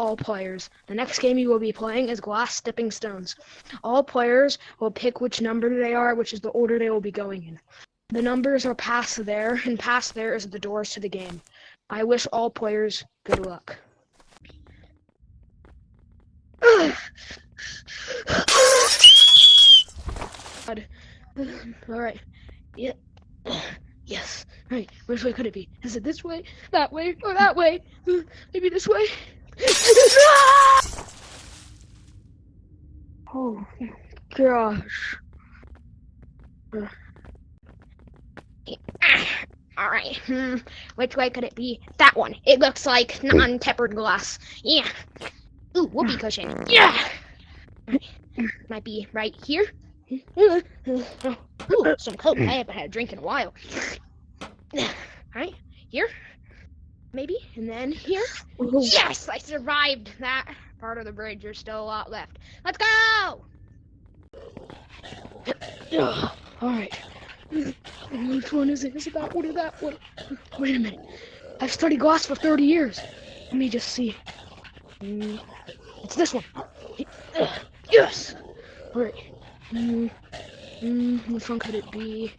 all players. The next game you will be playing is Glass Stepping Stones. All players will pick which number they are, which is the order they will be going in. The numbers are past there, and past there is the doors to the game. I wish all players good luck. Alright. Yeah. Yes. Right. Which way could it be? Is it this way, that way, or that way? Maybe this way? Oh, gosh. Alright. Which way could it be? That one. It looks like non-tempered glass. Yeah. Ooh, whoopee cushion. Yeah! Might be right here. Ooh, some Coke. I haven't had a drink in a while. Right? Here? Maybe? And then here? Yes! I survived that part of the bridge. There's still a lot left. Let's go! Alright. Which one is it? Is it that one or that one? Wait a minute. I've studied glass for 30 years. Let me just see. It's this one. Yes! Alright. Which one could it be?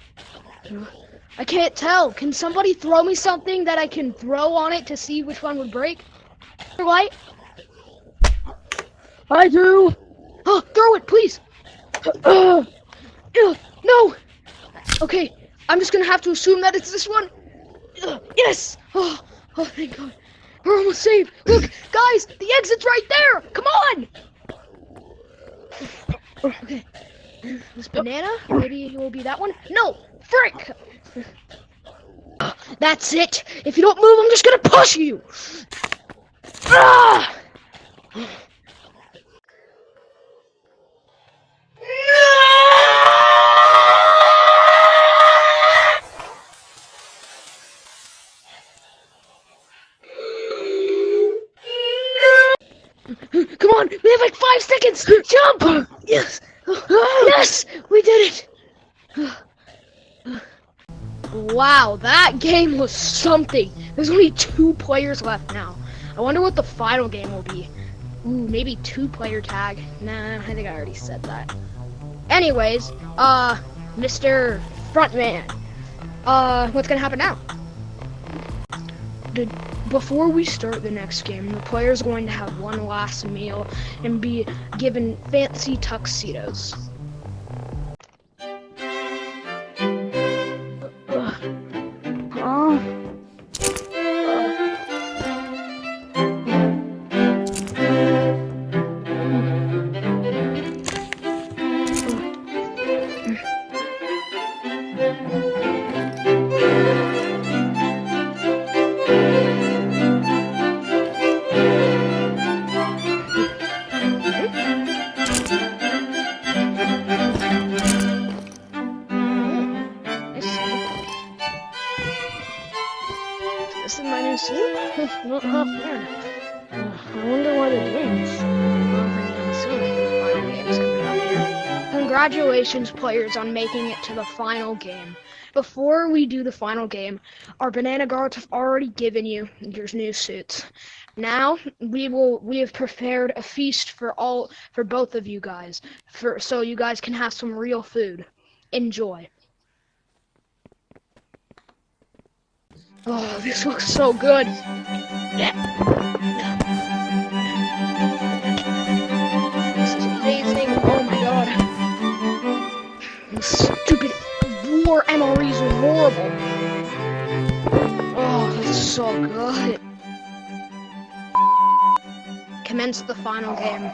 I can't tell. Can somebody throw me something that I can throw on it to see which one would break? Light? I do. Oh, throw it, please. No. Okay, I'm just gonna have to assume that it's this one. Yes. Oh, thank God. We're almost saved. Look, guys, the exit's right there. Come on. Okay. This banana, maybe it will be that one. No, frick! That's it. If you don't move, I'm just gonna push you. Ah! Come on, we have like 5 seconds. Jump! Yes. Yes, we did it! Wow, that game was something. There's only 2 players left now. I wonder what the final game will be. Ooh, maybe 2-player tag. Nah, I think I already said that. Anyways, Mr. Frontman, what's gonna happen now? Before we start the next game, the player's going to have one last meal and be given fancy tuxedos. This is my new suit? Not half fair. I wonder what it is. I'm assuming the final game is coming up here. Congratulations, players, on making it to the final game. Before we do the final game, our banana guards have already given you your new suits. Now we have prepared a feast for both of you guys, so you guys can have some real food. Enjoy. Oh, this looks so good. This is amazing. Oh my God. This stupid war MREs are horrible. Oh, that's so good. Commence the final game.